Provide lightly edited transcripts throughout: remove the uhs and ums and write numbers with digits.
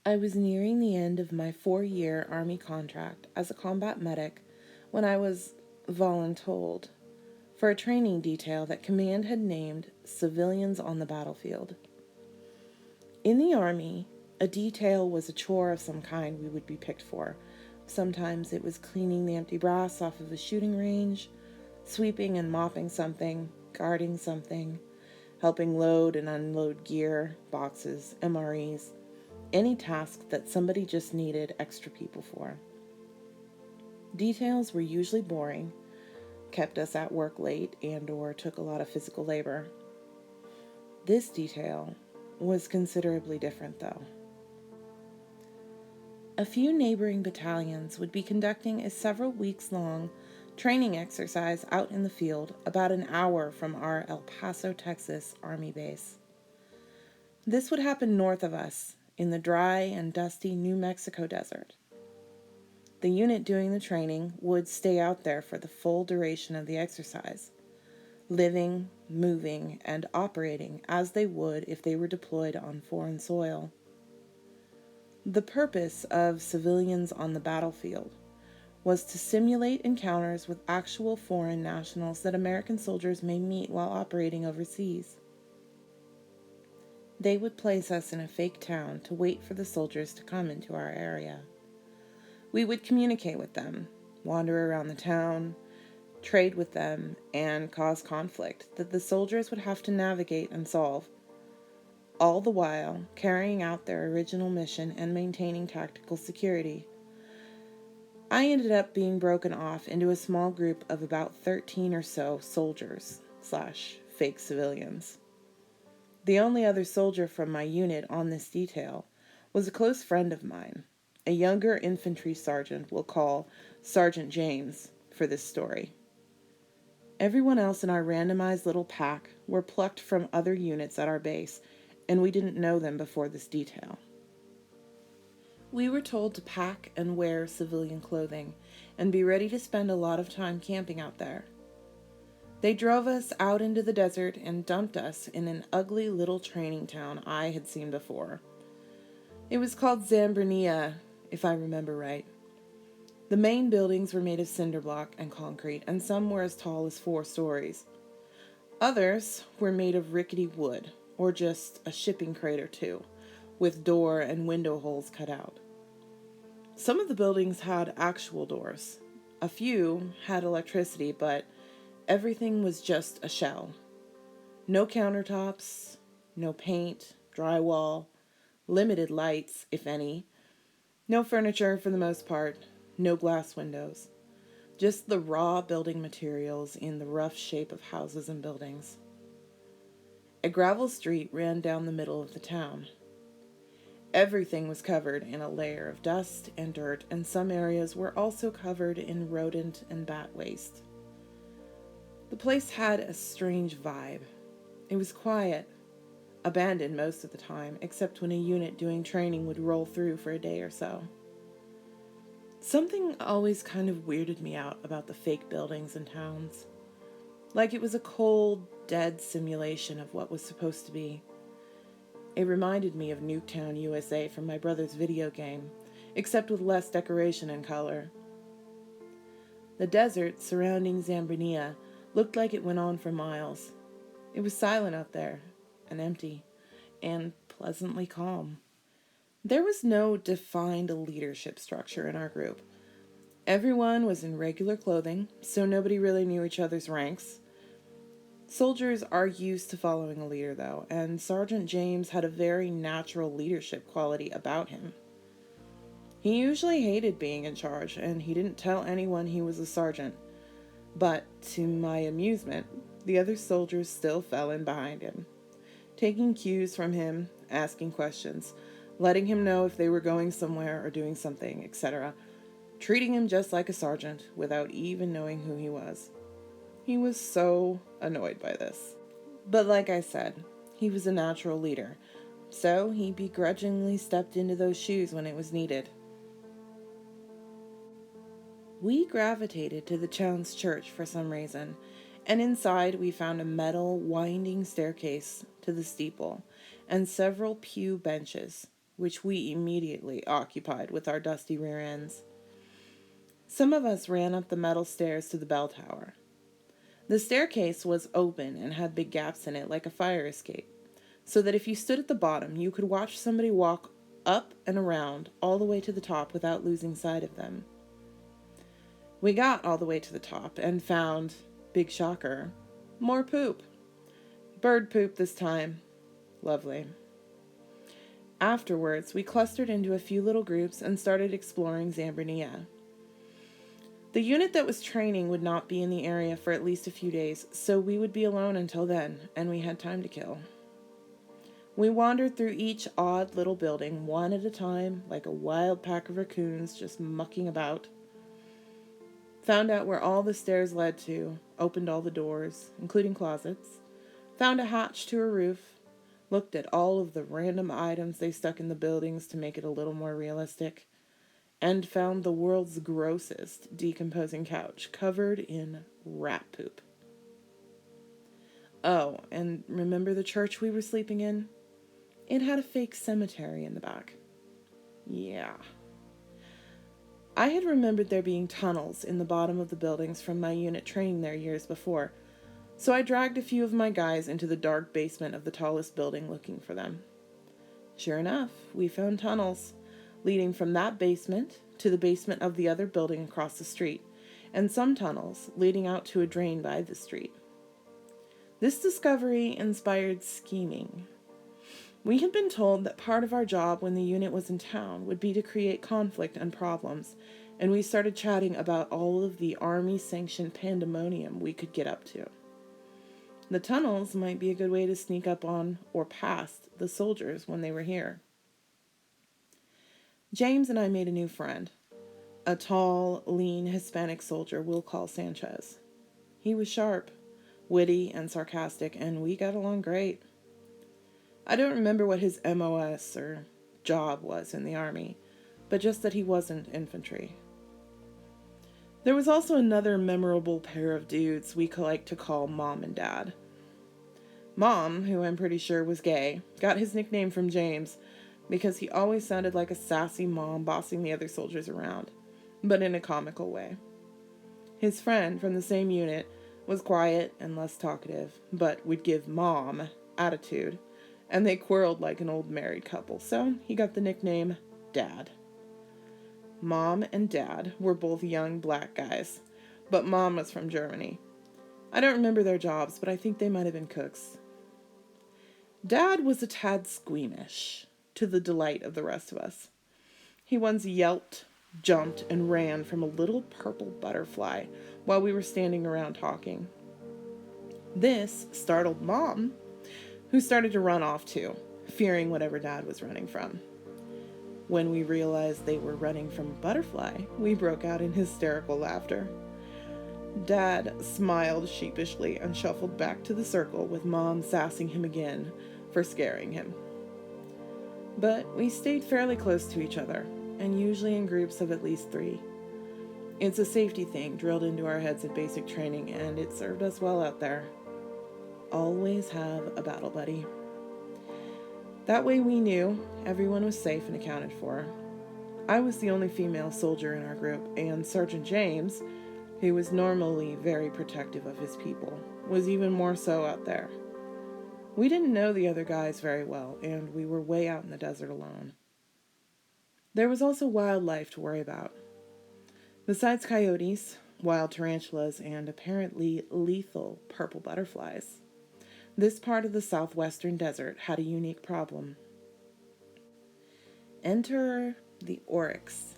I was nearing the end of my 4-year Army contract as a combat medic when I was voluntold for a training detail that command had named Civilians on the Battlefield. In the Army, a detail was a chore of some kind we would be picked for. Sometimes it was cleaning the empty brass off of a shooting range, sweeping and mopping something, guarding something, helping load and unload gear, boxes, MREs, any task that somebody just needed extra people for. Details were usually boring, kept us at work late, and/or took a lot of physical labor. This detail was considerably different, though. A few neighboring battalions would be conducting a several weeks long training exercise out in the field about an hour from our El Paso, Texas Army base. This would happen north of us in the dry and dusty New Mexico desert. The unit doing the training would stay out there for the full duration of the exercise, living, moving, and operating as they would if they were deployed on foreign soil. The purpose of Civilians on the Battlefield was to simulate encounters with actual foreign nationals that American soldiers may meet while operating overseas. They would place us in a fake town to wait for the soldiers to come into our area. We would communicate with them, wander around the town, trade with them, and cause conflict that the soldiers would have to navigate and solve, all the while carrying out their original mission and maintaining tactical security. I ended up being broken off into a small group of about 13 or so soldiers/fake civilians. The only other soldier from my unit on this detail was a close friend of mine, a younger infantry sergeant we'll call Sergeant James for this story. Everyone else in our randomized little pack were plucked from other units at our base, and we didn't know them before this detail. We were told to pack and wear civilian clothing and be ready to spend a lot of time camping out there. They drove us out into the desert and dumped us in an ugly little training town I had seen before. It was called Zambraniya, if I remember right. The main buildings were made of cinder block and concrete, and some were as tall as 4 stories. Others were made of rickety wood, or just a shipping crate or two, with door and window holes cut out. Some of the buildings had actual doors. A few had electricity, but everything was just a shell. No countertops, no paint, drywall, limited lights, if any. No furniture for the most part, no glass windows. Just the raw building materials in the rough shape of houses and buildings. A gravel street ran down the middle of the town. Everything was covered in a layer of dust and dirt, and some areas were also covered in rodent and bat waste. The place had a strange vibe. It was quiet, abandoned most of the time, except when a unit doing training would roll through for a day or so. Something always kind of weirded me out about the fake buildings and towns. Like it was a cold, dead simulation of what was supposed to be. It reminded me of Nuketown, USA from my brother's video game, except with less decoration and color. The desert surrounding Zambraniya looked like it went on for miles. It was silent out there, and empty, and pleasantly calm. There was no defined leadership structure in our group. Everyone was in regular clothing, so nobody really knew each other's ranks. Soldiers are used to following a leader, though, and Sergeant James had a very natural leadership quality about him. He usually hated being in charge, and he didn't tell anyone he was a sergeant. But, to my amusement, the other soldiers still fell in behind him, taking cues from him, asking questions, letting him know if they were going somewhere or doing something, etc., treating him just like a sergeant without even knowing who he was. He was so annoyed by this. But like I said, he was a natural leader, so he begrudgingly stepped into those shoes when it was needed. We gravitated to the town's church for some reason, and inside we found a metal, winding staircase to the steeple, and several pew benches, which we immediately occupied with our dusty rear ends. Some of us ran up the metal stairs to the bell tower. The staircase was open and had big gaps in it like a fire escape, so that if you stood at the bottom, you could watch somebody walk up and around all the way to the top without losing sight of them. We got all the way to the top and found, big shocker, more poop. Bird poop this time. Lovely. Afterwards, we clustered into a few little groups and started exploring Zambraniya. The unit that was training would not be in the area for at least a few days, so we would be alone until then, and we had time to kill. We wandered through each odd little building, one at a time, like a wild pack of raccoons just mucking about. Found out where all the stairs led to, opened all the doors, including closets, found a hatch to a roof, looked at all of the random items they stuck in the buildings to make it a little more realistic, and found the world's grossest decomposing couch covered in rat poop. Oh, and remember the church we were sleeping in? It had a fake cemetery in the back. Yeah. I had remembered there being tunnels in the bottom of the buildings from my unit training there years before, so I dragged a few of my guys into the dark basement of the tallest building looking for them. Sure enough, we found tunnels leading from that basement to the basement of the other building across the street, and some tunnels leading out to a drain by the street. This discovery inspired scheming. We had been told that part of our job when the unit was in town would be to create conflict and problems, and we started chatting about all of the Army-sanctioned pandemonium we could get up to. The tunnels might be a good way to sneak up on or past the soldiers when they were here. James and I made a new friend, a tall, lean Hispanic soldier we'll call Sanchez. He was sharp, witty, and sarcastic, and we got along great. I don't remember what his MOS or job was in the Army, but just that he wasn't infantry. There was also another memorable pair of dudes we like to call Mom and Dad. Mom, who I'm pretty sure was gay, got his nickname from James because he always sounded like a sassy mom bossing the other soldiers around, but in a comical way. His friend from the same unit was quiet and less talkative, but would give Mom attitude, and they quarreled like an old married couple, so he got the nickname Dad. Mom and Dad were both young black guys, but Mom was from Germany. I don't remember their jobs, but I think they might have been cooks. Dad was a tad squeamish, to the delight of the rest of us. He once yelped, jumped, and ran from a little purple butterfly while we were standing around talking. This startled Mom, who started to run off too, fearing whatever Dad was running from. When we realized they were running from a butterfly, we broke out in hysterical laughter. Dad smiled sheepishly and shuffled back to the circle with Mom sassing him again for scaring him. But we stayed fairly close to each other, and usually in groups of at least 3. It's a safety thing drilled into our heads at basic training, and it served us well out there. Always have a battle buddy. That way we knew everyone was safe and accounted for. I was the only female soldier in our group, and Sergeant James, who was normally very protective of his people, was even more so out there. We didn't know the other guys very well, and we were way out in the desert alone. There was also wildlife to worry about. Besides coyotes, wild tarantulas, and apparently lethal purple butterflies, this part of the southwestern desert had a unique problem. Enter the oryx.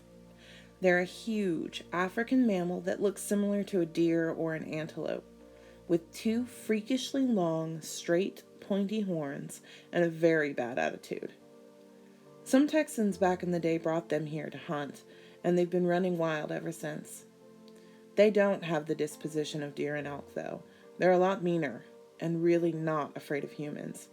They're a huge African mammal that looks similar to a deer or an antelope, with 2 freakishly long, straight, pointy horns and a very bad attitude. Some Texans back in the day brought them here to hunt, and they've been running wild ever since. They don't have the disposition of deer and elk, though. They're a lot meaner, and really not afraid of humans.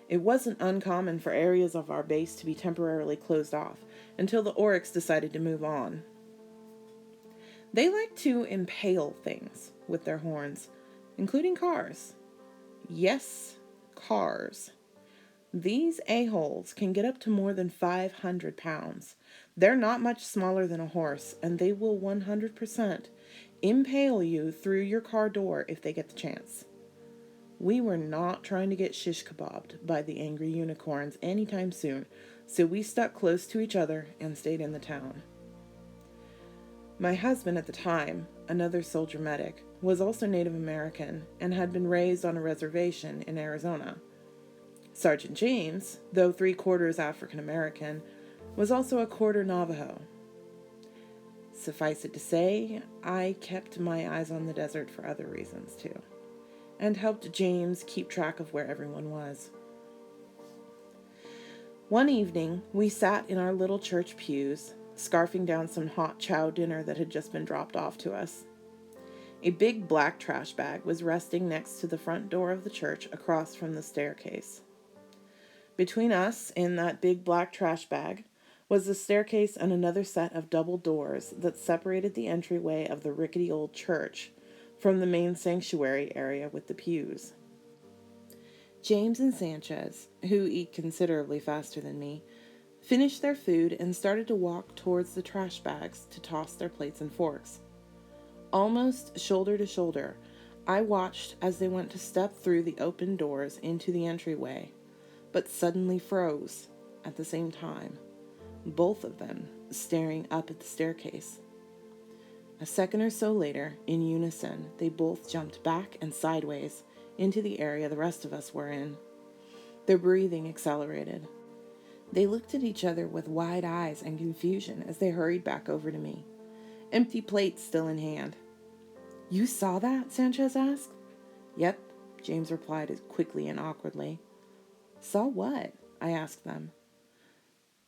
It wasn't uncommon for areas of our base to be temporarily closed off until the oryx decided to move on. They like to impale things with their horns, including cars. Yes, cars. These a-holes can get up to more than 500 pounds. They're not much smaller than a horse, and they will 100% impale you through your car door if they get the chance. We were not trying to get shish kebabbed by the angry unicorns anytime soon, so we stuck close to each other and stayed in the town. My husband at the time, another soldier medic, was also Native American and had been raised on a reservation in Arizona. Sergeant James, though 3/4 African American, was also a quarter Navajo. Suffice it to say, I kept my eyes on the desert for other reasons too, and helped James keep track of where everyone was. One evening, we sat in our little church pews, scarfing down some hot chow dinner that had just been dropped off to us. A big black trash bag was resting next to the front door of the church across from the staircase. Between us and that big black trash bag was the staircase and another set of double doors that separated the entryway of the rickety old church from the main sanctuary area with the pews. James and Sanchez, who eat considerably faster than me, finished their food and started to walk towards the trash bags to toss their plates and forks. Almost shoulder to shoulder, I watched as they went to step through the open doors into the entryway, but suddenly froze at the same time, both of them staring up at the staircase. A second or so later, in unison, they both jumped back and sideways into the area the rest of us were in. Their breathing accelerated. They looked at each other with wide eyes and confusion as they hurried back over to me, empty plates still in hand. "You saw that?" Sanchez asked. "Yep," James replied as quickly and awkwardly. "Saw what?" I asked them.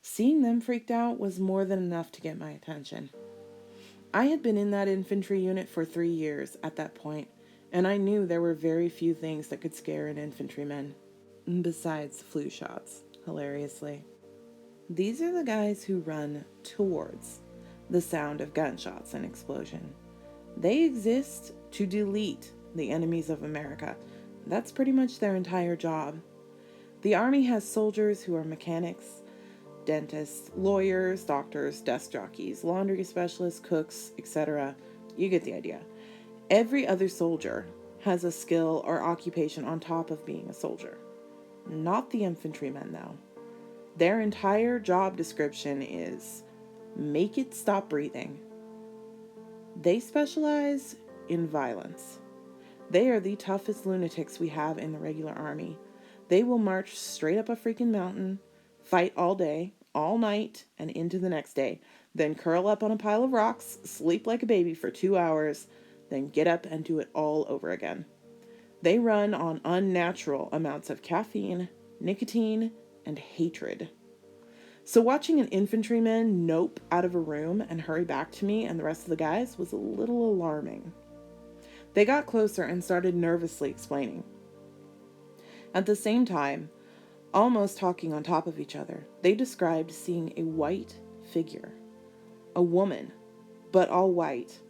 Seeing them freaked out was more than enough to get my attention. I had been in that infantry unit for 3 years at that point, and I knew there were very few things that could scare an infantryman, besides flu shots, hilariously. These are the guys who run towards the sound of gunshots and explosion. They exist to delete the enemies of America. That's pretty much their entire job. The Army has soldiers who are mechanics, dentists, lawyers, doctors, desk jockeys, laundry specialists, cooks, etc. You get the idea. Every other soldier has a skill or occupation on top of being a soldier. Not the infantrymen, though. Their entire job description is make it stop breathing. They specialize in violence. They are the toughest lunatics we have in the regular army. They will march straight up a freaking mountain, fight all day, all night, and into the next day, then curl up on a pile of rocks, sleep like a baby for 2 hours, then get up and do it all over again. They run on unnatural amounts of caffeine, nicotine, and hatred. So watching an infantryman nope out of a room and hurry back to me and the rest of the guys was a little alarming. They got closer and started nervously explaining. At the same time, almost talking on top of each other, they described seeing a white figure. A woman, but all white,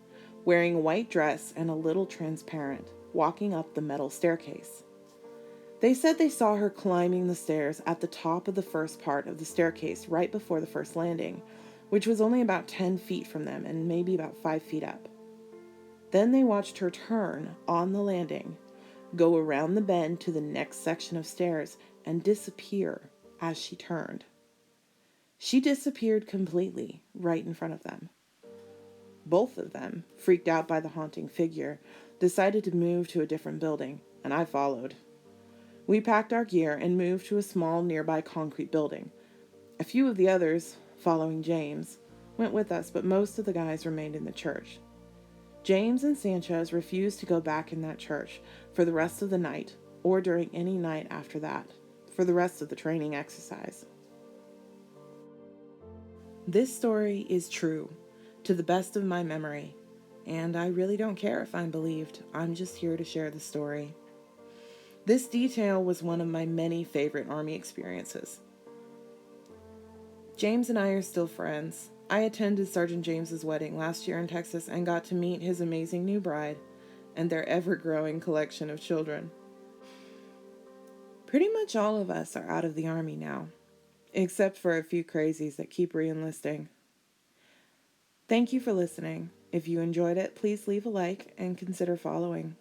wearing a white dress and a little transparent, walking up the metal staircase. They said they saw her climbing the stairs at the top of the first part of the staircase right before the first landing, which was only about 10 feet from them and maybe about 5 feet up. Then they watched her turn on the landing, go around the bend to the next section of stairs, and disappear as she turned. She disappeared completely right in front of them. Both of them, freaked out by the haunting figure, decided to move to a different building, and I followed. We packed our gear and moved to a small nearby concrete building. A few of the others, following James, went with us, but most of the guys remained in the church. James and Sanchez refused to go back in that church for the rest of the night, or during any night after that, for the rest of the training exercise. This story is true, to the best of my memory, and I really don't care if I'm believed. I'm just here to share the story. This detail was one of my many favorite Army experiences. James and I are still friends. I attended Sergeant James's wedding last year in Texas and got to meet his amazing new bride and their ever-growing collection of children. Pretty much all of us are out of the Army now, except for a few crazies that keep re-enlisting. Thank you for listening. If you enjoyed it, please leave a like and consider following.